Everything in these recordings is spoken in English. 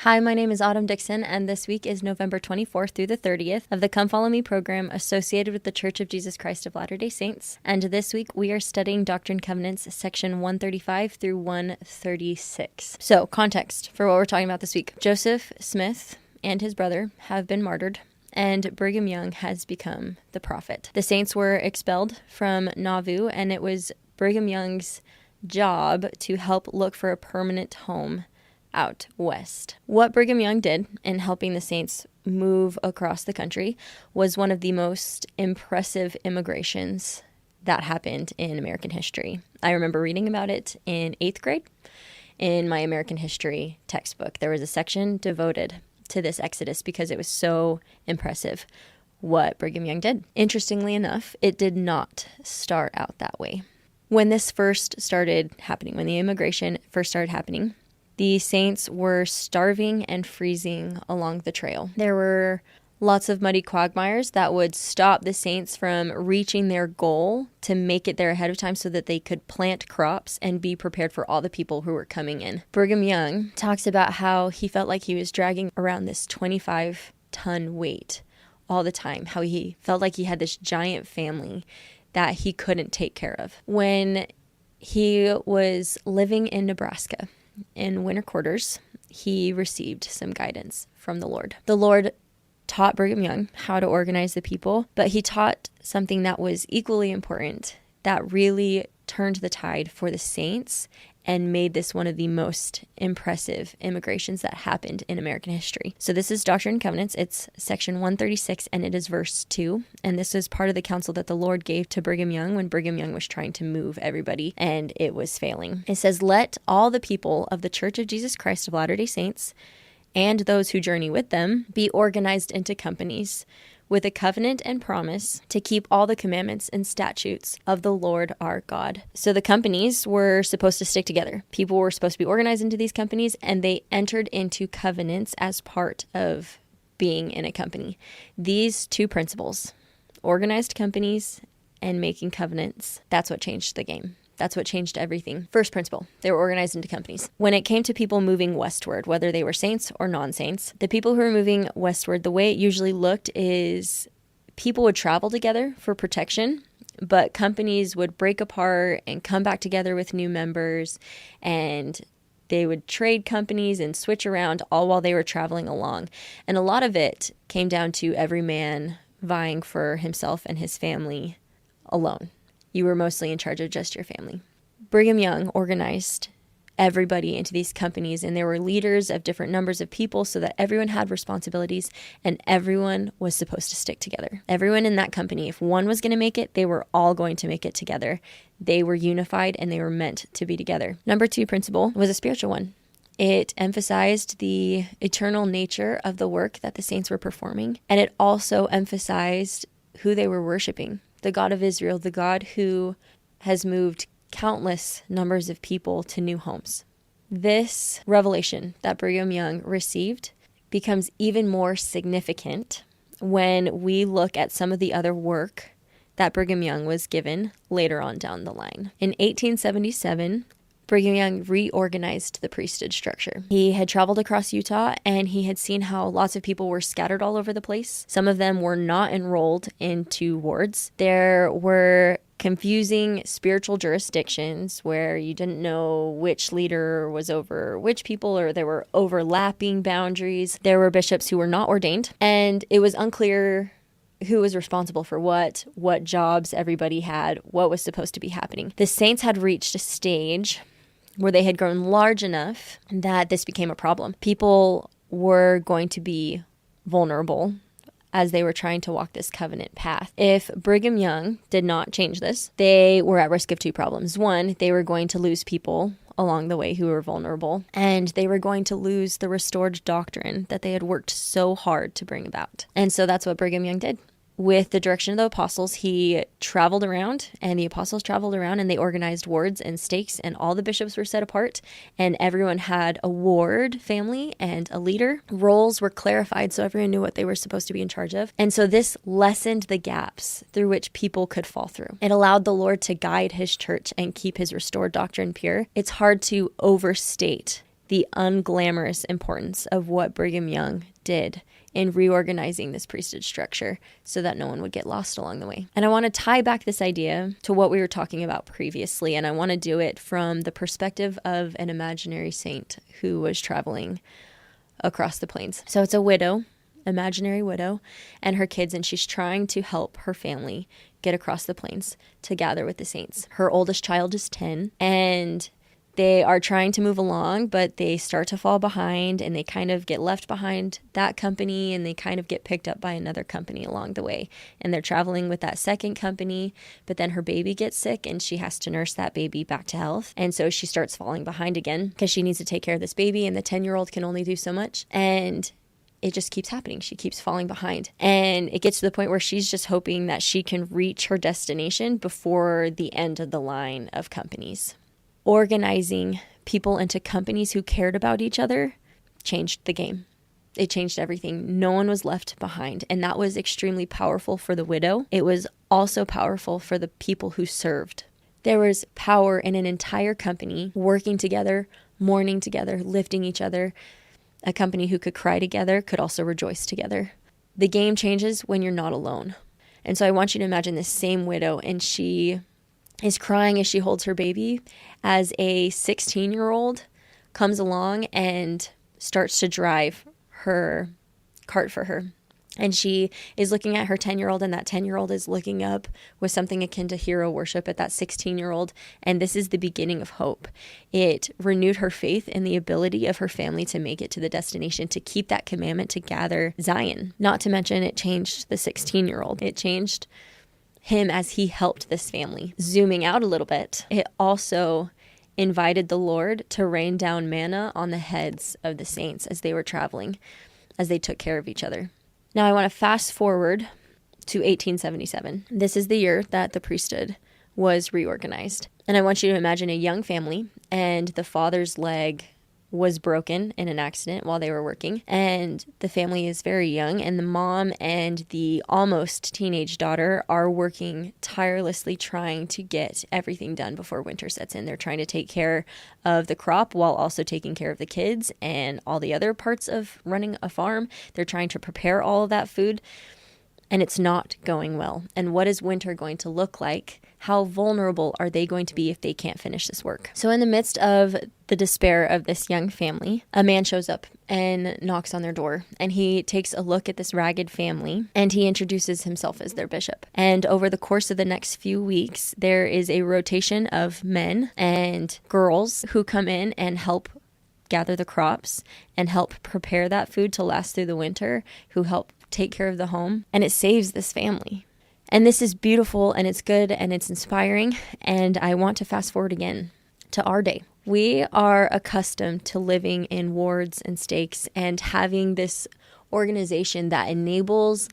Hi, my name is Autumn Dickson, and this week is November 24th through the 30th of the Come Follow Me program associated with the Church of Jesus Christ of Latter-day Saints. And this week we are studying Doctrine and Covenants, section 135 through 136. So, context for what we're talking about this week. Joseph Smith and his brother have been martyred, and Brigham Young has become the prophet. The saints were expelled from Nauvoo, and it was Brigham Young's job to help look for a permanent home out west. What Brigham Young did in helping the saints move across the country was one of the most impressive immigrations that happened in American history. I remember reading about it in 8th grade in my American history textbook. There was a section devoted to this exodus because it was so impressive what Brigham Young did. Interestingly enough, it did not start out that way. When this first started happening, when the immigration first started happening, the saints were starving and freezing along the trail. There were lots of muddy quagmires that would stop the saints from reaching their goal to make it there ahead of time so that they could plant crops and be prepared for all the people who were coming in. Brigham Young talks about how he felt like he was dragging around this 25-ton weight all the time, how he felt like he had this giant family that he couldn't take care of. When he was living in Nebraska, in winter quarters, he received some guidance from the Lord. The Lord taught Brigham Young how to organize the people, but he taught something that was equally important that really turned the tide for the saints and made this one of the most impressive immigrations that happened in American history. So this is Doctrine and Covenants. It's section 136, and it is verse 2. And this is part of the counsel that the Lord gave to Brigham Young when Brigham Young was trying to move everybody, and it was failing. It says, "Let all the people of the Church of Jesus Christ of Latter-day Saints and those who journey with them be organized into companies with a covenant and promise to keep all the commandments and statutes of the Lord our God." So the companies were supposed to stick together. People were supposed to be organized into these companies, and they entered into covenants as part of being in a company. These two principles, organized companies and making covenants, that's what changed the game. That's what changed everything. First principle, they were organized into companies. When it came to people moving westward, whether they were saints or non-saints, the people who were moving westward, the way it usually looked is people would travel together for protection, but companies would break apart and come back together with new members, and they would trade companies and switch around all while they were traveling along. And a lot of it came down to every man vying for himself and his family alone. You were mostly in charge of just your family. Brigham Young organized everybody into these companies, and there were leaders of different numbers of people so that everyone had responsibilities and everyone was supposed to stick together. Everyone in that company, if one was going to make it, they were all going to make it together. They were unified and they were meant to be together. Number 2 principle was a spiritual one. It emphasized the eternal nature of the work that the saints were performing, and it also emphasized who they were worshiping. The God of Israel, the God who has moved countless numbers of people to new homes. This revelation that Brigham Young received becomes even more significant when we look at some of the other work that Brigham Young was given later on down the line. In 1877, Brigham Young reorganized the priesthood structure. He had traveled across Utah, and he had seen how lots of people were scattered all over the place. Some of them were not enrolled into wards. There were confusing spiritual jurisdictions where you didn't know which leader was over which people, or there were overlapping boundaries. There were bishops who were not ordained, and it was unclear who was responsible for what jobs everybody had, what was supposed to be happening. The saints had reached a stage where they had grown large enough that this became a problem. People were going to be vulnerable as they were trying to walk this covenant path. If Brigham Young did not change this, they were at risk of 2 problems. 1, they were going to lose people along the way who were vulnerable, and they were going to lose the restored doctrine that they had worked so hard to bring about. And so that's what Brigham Young did. With the direction of the apostles, he traveled around, and the apostles traveled around, and they organized wards and stakes, and all the bishops were set apart, and everyone had a ward family and a leader. Roles were clarified so everyone knew what they were supposed to be in charge of. And so this lessened the gaps through which people could fall through. It allowed the Lord to guide his church and keep his restored doctrine pure. It's hard to overstate the unglamorous importance of what Brigham Young did in reorganizing this priesthood structure so that no one would get lost along the way. And I want to tie back this idea to what we were talking about previously, and I want to do it from the perspective of an imaginary saint who was traveling across the plains. So it's a widow, imaginary widow, and her kids, and she's trying to help her family get across the plains to gather with the saints. Her oldest child is 10, and they are trying to move along, but they start to fall behind, and they kind of get left behind that company, and they kind of get picked up by another company along the way. And they're traveling with that second company, but then her baby gets sick, and she has to nurse that baby back to health. And so she starts falling behind again because she needs to take care of this baby, and the 10-year-old can only do so much. And it just keeps happening. She keeps falling behind. And it gets to the point where she's just hoping that she can reach her destination before the end of the line of companies. Organizing people into companies who cared about each other changed the game. It changed everything. No one was left behind. And that was extremely powerful for the widow. It was also powerful for the people who served. There was power in an entire company working together, mourning together, lifting each other. A company who could cry together could also rejoice together. The game changes when you're not alone. And so I want you to imagine this same widow, and she is crying as she holds her baby as a 16-year-old comes along and starts to drive her cart for her. And she is looking at her 10-year-old, and that 10-year-old is looking up with something akin to hero worship at that 16-year-old. And this is the beginning of hope. It renewed her faith in the ability of her family to make it to the destination, to keep that commandment to gather Zion. Not to mention, it changed the 16-year-old. It changed him as he helped this family. Zooming out a little bit, it also invited the Lord to rain down manna on the heads of the saints as they were traveling, as they took care of each other. Now I want to fast forward to 1877. This is the year that the priesthood was reorganized. And I want you to imagine a young family, and the father's leg was broken in an accident while they were working, and the family is very young, and the mom and the almost teenage daughter are working tirelessly trying to get everything done before winter sets in. They're trying to take care of the crop while also taking care of the kids and all the other parts of running a farm. They're trying to prepare all of that food, and it's not going well. And what is winter going to look like? How vulnerable are they going to be if they can't finish this work? So in the midst of the despair of this young family, a man shows up and knocks on their door, and he takes a look at this ragged family, and he introduces himself as their bishop. And over the course of the next few weeks, there is a rotation of men and girls who come in and help gather the crops and help prepare that food to last through the winter, who help take care of the home, and it saves this family. And this is beautiful, and it's good, and it's inspiring, and I want to fast forward again to our day. We are accustomed to living in wards and stakes and having this organization that enables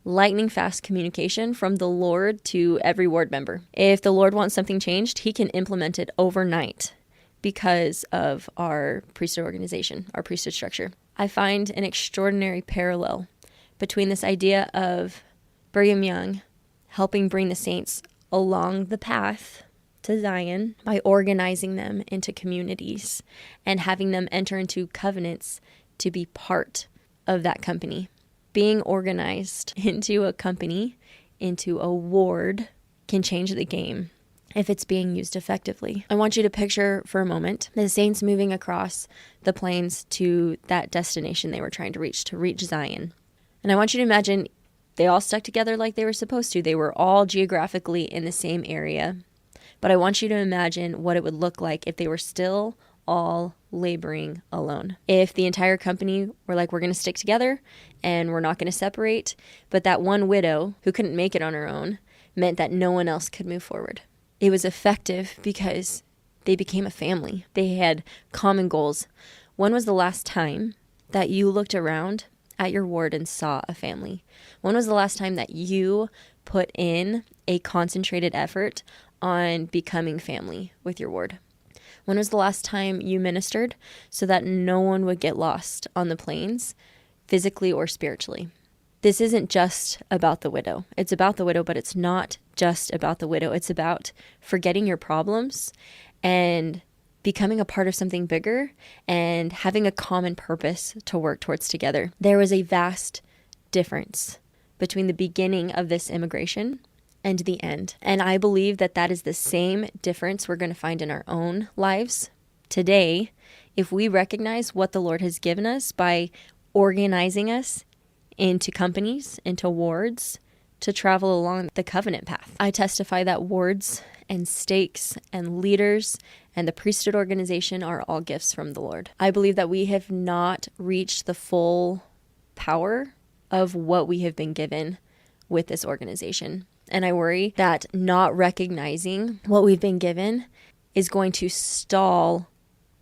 lightning fast communication from the Lord to every ward member. If the Lord wants something changed, he can implement it overnight because of our priesthood organization, our priesthood structure. I find an extraordinary parallel between this idea of Brigham Young helping bring the saints along the path to Zion by organizing them into communities and having them enter into covenants to be part of that company. Being organized into a company, into a ward, can change the game if it's being used effectively. I want you to picture for a moment the saints moving across the plains to that destination they were trying to reach Zion. And I want you to imagine they all stuck together like they were supposed to. They were all geographically in the same area. But I want you to imagine what it would look like if they were still all laboring alone. If the entire company were like, we're going to stick together and we're not going to separate, but that one widow who couldn't make it on her own meant that no one else could move forward. It was effective because they became a family. They had common goals. When was the last time that you looked around at your ward and saw a family? When was the last time that you put in a concentrated effort on becoming family with your ward? When was the last time you ministered so that no one would get lost on the plains, physically or spiritually? This isn't just about the widow. It's about the widow, but it's not just about the widow. It's about forgetting your problems and becoming a part of something bigger and having a common purpose to work towards together. There was a vast difference between the beginning of this immigration and the end. And I believe that that is the same difference we're going to find in our own lives today if we recognize what the Lord has given us by organizing us into companies, into wards, to travel along the covenant path. I testify that wards and stakes and leaders and the priesthood organization are all gifts from the Lord. I believe that we have not reached the full power of what we have been given with this organization. And I worry that not recognizing what we've been given is going to stall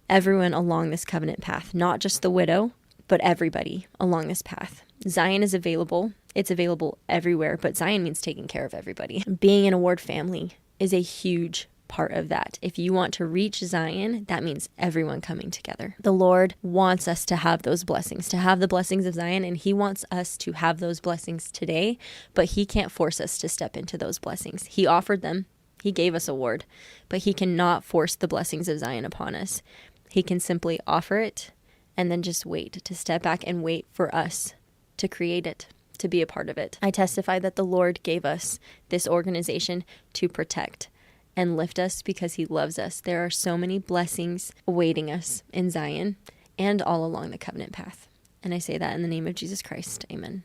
everyone along this covenant path, not just the widow, but everybody along this path. Zion is available. It's available everywhere, but Zion means taking care of everybody. Being in a ward family is a huge part of that. If you want to reach Zion, that means everyone coming together. The Lord wants us to have those blessings, to have the blessings of Zion, and He wants us to have those blessings today, but He can't force us to step into those blessings. He offered them. He gave us a word, but He cannot force the blessings of Zion upon us. He can simply offer it and then just wait, to step back and wait for us to create it, to be a part of it. I testify that the Lord gave us this organization to protect and lift us because He loves us. There are so many blessings awaiting us in Zion and all along the covenant path. And I say that in the name of Jesus Christ. Amen.